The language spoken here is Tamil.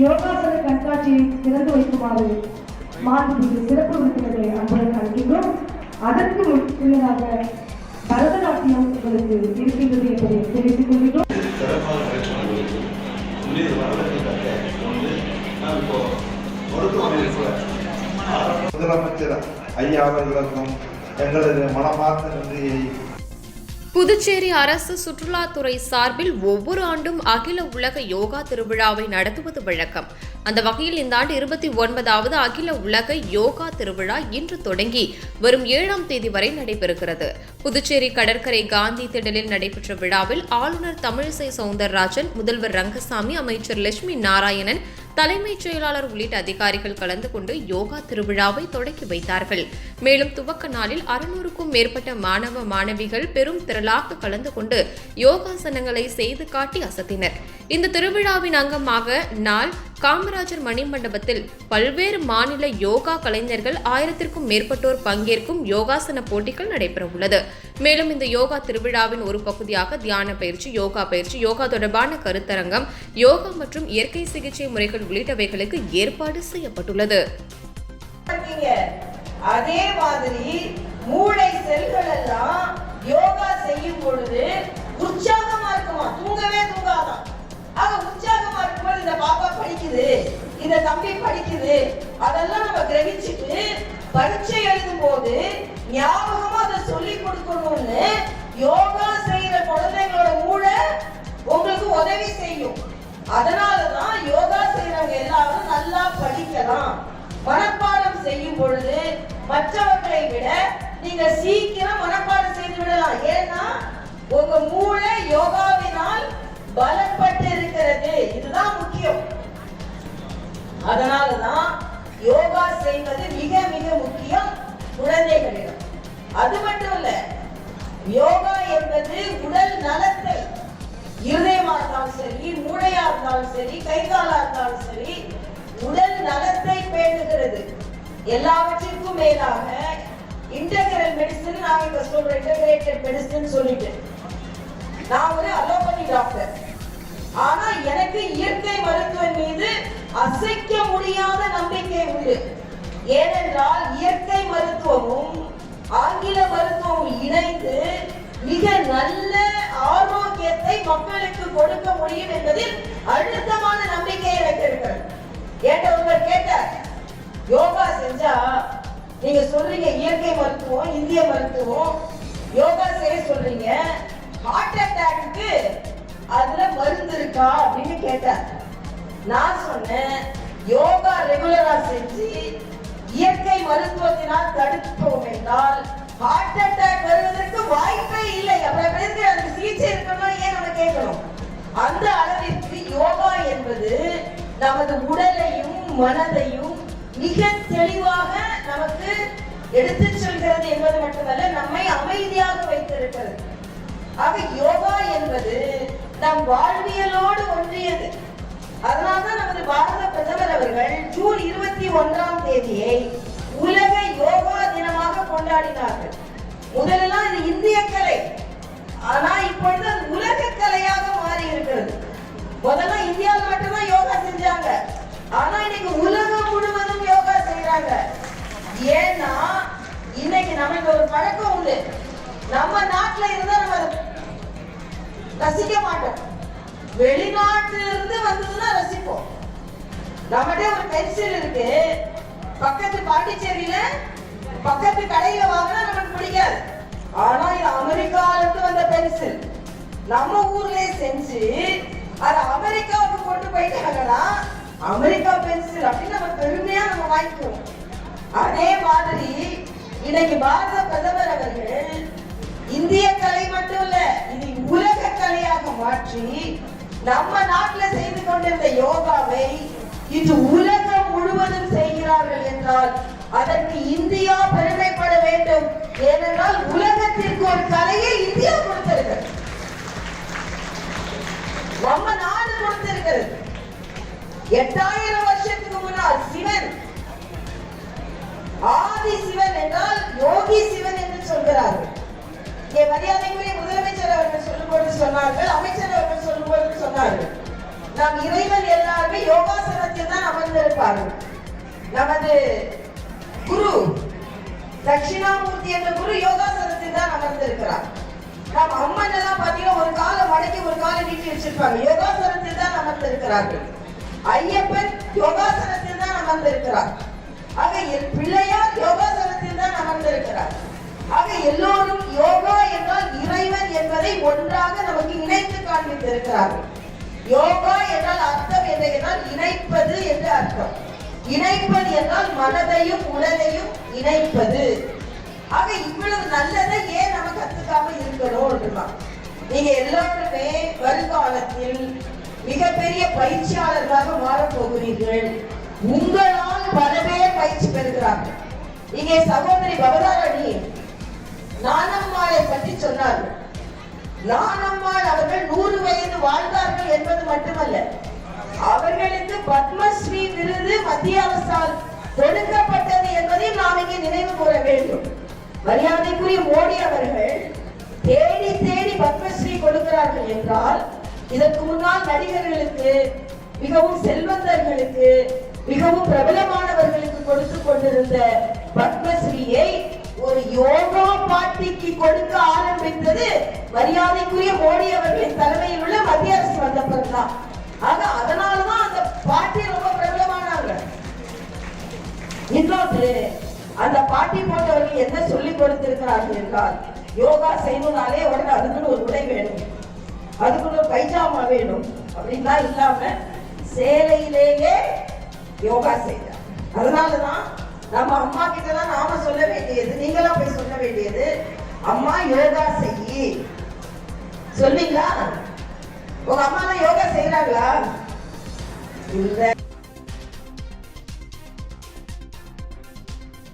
யோகாசன கண்காட்சியை திறந்து வைக்குமாறு மாண்புமிகு சிறப்பு விருந்தினரை அன்புடன் அழைக்கின்றோம். அதற்கு முன்னதாக பரதநாட்டியம் உங்களுக்கு இருக்கின்றது என்பதை தெரிவித்துக் கொள்கிறோம். முதலமைச்சர் ஐயா அவர்களுக்கும் எங்களது மனமார்ந்த நன்றியை. புதுச்சேரி அரசு சுற்றுலாத்துறை சார்பில் ஒவ்வொரு ஆண்டும் அகில உலக யோகா திருவிழாவை நடத்துவது வழக்கம். அந்த வகையில் இந்த ஆண்டு 29வது அகில உலக யோகா திருவிழா இன்று தொடங்கி வரும் 7ஆம் தேதி வரை நடைபெறுகிறது. புதுச்சேரி கடற்கரை காந்தி திடலில் நடைபெற்ற விழாவில் ஆளுநர் தமிழிசை சவுந்தரராஜன், முதல்வர் ரங்கசாமி, அமைச்சர் லட்சுமி நாராயணன், தலைமைச் செயலாளர் உள்ளிட்ட அதிகாரிகள் கலந்து கொண்டு யோகா திருவிழாவை தொடங்கி வைத்தார்கள். மேலும் துவக்க நாளில் 600க்கும் மேற்பட்ட மாணவ மாணவிகள் பெரும் திரளாக கலந்து கொண்டு யோகாசனங்களை செய்து காட்டி அசத்தினர். இந்த திருவிழாவின் அங்கமாக நாள் காமராஜர் மணிமண்டபத்தில் பல்வேறு மாநில யோகா கலைஞர்கள் 1000க்கும் மேற்பட்டோர் பங்கேற்கும் யோகாசன போட்டிகள் நடைபெறவுள்ளது. மேலும் இந்த யோகா திருவிழாவின் ஒரு பகுதியாக தியான பயிற்சி, யோகா தொடர்பான கருத்தரங்கம், யோகா மற்றும் இயற்கை சிகிச்சை முறைகள் உள்ளிட்டவைகளுக்கு ஏற்பாடு செய்யப்பட்டுள்ளது. அதே மாதிரி மூளை செல்கள் எல்லாம் யோகா செய்யும் பொழுது உற்சாகமா இருக்குமா, தூங்கவே தூங்காதான். ஆக உற்சாகமா இருக்கும்போது இந்த பாப்பா படிக்குது, இந்த தம்பி படிக்குது, அதெல்லாம் நம்ம கிரகிச்சுட்டு பரீட்சை எழுதும் போது ஞாபகமா அதை சொல்லி கொடுக்கணும்னு யோகா செய்யற குழந்தைங்களோட மூளை உங்களுக்கு உதவி செய்யும். அதனாலதான் யோகா செய்யறவங்க எல்லாரும் நல்லா படிக்கலாம். மனப்பாடம் செய்யும் பொழுது மற்றவர்களை விட நீங்க சீக்கிரம் மனப்பாடம் செய்து விடலாம். ஏன்னா உங்க மூளை யோகாவினால் பலப்பட்டு இருக்கிறது. இதுதான் முக்கியம். அதனாலதான் யோகா செய்வது மிக மிக முக்கியம் குழந்தைகளிடம். அது மட்டும் இல்ல, யோகா என்பது உடல் நலத்தை, இருதயமா இருந்தாலும் சரி, மூளையா இருந்தாலும் சரி, கை காலா இருந்தாலும் சரி, உடல் நலத்தை பேணுகிறது. எல்லாவற்றிற்கும் மேலாக இன்டகிரல் மெடிசன், நான் இப்ப சொல்றேன் இன்டகிரேட்டட் மெடிசன் சொல்லிட்டு, நான் ஒரு அலோபதி டாக்டர். ஆனா எனக்கு இயற்கை மருத்துவம் மீது அசைக்க முடியாத நம்பிக்கை உண்டு. ஏனென்றால் இயற்கை மருத்துவமும் ஆங்கில மருத்துவமும் இணைந்து மிக நல்ல ஆரோக்கியத்தை மக்களுக்கு கொடுக்க முடியும் என்பதில் அழுத்தமான நம்பிக்கை எனக்கு இருக்கிறது. ஒருவர் கேட்டார், யோகா செஞ்சா நீங்க சொல்றீங்க இயற்கை மருத்துவம், இந்திய மருத்துவம், யோகா செய்ய சொல்றீங்க, ஹார்ட் அட்டாக்கு அதுல மருந்து இருக்கா அப்படின்னு கேட்டார். நான் சொன்னேன், யோகா ரெகுலரா செஞ்சு இயற்கை மருத்துவத்தினால் தடுப்போம் என்றால் ஹார்ட் அட்டாக் வருவதற்கு வாய்ப்பே இல்லை. அப்புறம் அதுக்கு சிகிச்சை இருக்கணும், ஏன் நம்ம கேட்கணும்? அந்த அளவிற்கு யோகா என்பது நமது உடலையும் மனதையும் மிக தெளிவாக நமக்கு எடுத்து செல்கிறது என்பது மட்டுமல்ல, நம்மை அமைதியாக வைத்திருக்கிறது. ஆக யோகா என்பது நம் வாழ்வியலோடு ஒன்றியது. அதனால்தான் நமது பாரத பிரதமர் அவர்கள் ஜூன் 21ஆம் தேதியை உலக யோகா தினமாக கொண்டாடினார்கள். முதலெல்லாம் இது இந்திய கலை, ஆனா இப்பொழுது அது உலக கலையாக மாறி இருக்கிறது. முதல்ல இந்தியாவில் மட்டும்தான் யோகா செஞ்சாங்க, ஆனா இன்னைக்கு உலகம் முழுவதும் யோகா செய்யறாங்க. ஏன்னா இன்னைக்கு நமக்கு ஒரு பழக்கம் உண்டு, நம்ம நாட்டுல இருந்தா நம்ம ரசிக்க மாட்டோம், வெளிநாட்டுல இருந்து வந்ததுன்னா ரசிப்போம். நம்மகிட்ட ஒரு பென்சில் இருக்கு, பக்கத்து பாண்டிச்சேரியில பக்கத்து கடையில வாங்கினா நமக்கு பிடிக்காது. ஆனா இது அமெரிக்கால இருந்து வந்த பென்சில், நம்ம ஊர்லயே செஞ்சு அதை அமெரிக்காவுக்கு கொண்டு போயிட்டாங்கன்னா அமெரிக்கா பென்சில் அப்படின்னு நம்ம பெருமையா நம்ம வாங்கிக்குவோம். அதே மாதிரி இன்னைக்கு பாரத பிரதமர் அவர்கள் இந்திய கலை மட்டும் இல்ல, இது உலக கலையாக மாற்றி நம்ம நாட்டுல செய்து கொண்டிருந்த யோகாவை இன்று உலகம் முழுவதும் செய்கிறார்கள் என்றால் அதற்கு இந்தியா பெருமைப்பட வேண்டும். ஏனென்றால் உலகத்திற்கு ஒரு கலையை இந்தியா கொடுத்திருக்கிறது, நம்ம நாடு கொடுத்திருக்கிறது. 8000 வருஷத்துக்கு முன்னால் சிவன், ஆதி சிவன் என்றால் யோகி சிவன் என்று சொல்கிறார்கள். மரியாதைக்குரிய முதலமைச்சர் அவர்கள் சொல்லும்போது சொன்னார்கள், அமைச்சர் அவர்கள் சொல்லும்போது சொன்னார்கள், நாம் இறைவன் எல்லாருமே யோகாசனத்தை கொடுத்திருக்கிறார்கள். நமது குரு தட்சிணாமூர்த்தி என்ற குரு யோகாசனத்தில் தான் அமர்ந்திருக்கிறார். நம்ம அம்மன் எல்லாம் பாத்தீங்கன்னா ஒரு காலை மடக்கி ஒரு காலை நீட்டி வச்சிருப்பாங்க. யோகாசனத்தில் தான் அமர்ந்திருக்கிறார்கள். ஐயப்பன் யோகாசனத்தில் தான் அமர்ந்திருக்கிறார். ஆக பிள்ளையார் யோகாசனத்தில் தான் அமர்ந்திருக்கிறார். ஆக எல்லோரும் யோகா என்றால் இறைவன் என்பதை ஒன்றாக நமக்கு இணைத்து காண்பித்திருக்கிறார்கள். யோகா என்றால் அர்த்தம் என்ன என்றால் இணைப்பது என்று அர்த்தம். இணைப்பது என்றால் மனதையும் உடலையும் இணைப்பது. ஆக இவ்வளவு நல்லதை ஏன் நம்ம கத்துக்காம இருக்கணும்? நீங்க எல்லாருமே வருங்காலத்தில் மிகப்பெரிய பயிற்சியாளர்களாக மாறப் போகிறீர்கள். உங்களால் பல பேர் பயிற்சி பெறுகிறார்கள். இங்கே சகோதரி பவதாரணி நானம்மாளை பற்றி சொன்னார்கள். நானம்மாள் அவர்கள் 100 வயது வாழ்ந்தார்கள் என்பது மட்டுமல்ல, அவர்களுக்கு பத்மஸ்ரீ விருது மத்திய அரசால் கொடுக்கப்பட்டது என்பதையும் நாம் இங்கே நினைவு கூற வேண்டும். மரியாதைக்குரிய மோடி அவர்கள் தேடி தேடி பத்மஸ்ரீ கொடுக்கிறார்கள் என்றால், இதற்கு முன்னால் நடிகர்களுக்கு, மிகவும் செல்வந்தர்களுக்கு, மிகவும் பிரபலமானவர்களுக்கு கொடுத்து கொண்டிருந்த பத்மஸ்ரீயை ஒரு யோகா பாட்டிக்கு கொடுக்க ஆரம்பித்தது மரியாதைக்குரிய மோடி அவர்களின் தலைமையில் உள்ள மத்திய அரசு வந்த பிறகுதான். ஆக அதனாலதான் அந்த பாட்டி ரொம்ப பிரபலமானாங்க. இன்னொன்று, அந்த பாட்டி போன்றவர்கள் என்ன சொல்லிக் கொடுத்திருக்கிறார்கள் என்றால், யோகா செய்யணும்னாலே உடனே அதுக்குன்னு ஒரு உடை வேணும், அதுக்குன்னு ஒரு பைஜாமா வேணும் அப்படின்லாம் இல்லாம சேலையிலேயே யோகா செய்தார். அதனாலதான் நம்ம அம்மா கிட்ட தான் நாம சொல்ல வேண்டியது, நீங்களா போய் சொல்ல வேண்டியது, அம்மா யோகா செய்யி. சொல்வீங்களா? உங்க அம்மா தான் யோகா செய்யறாங்களா? இல்ல.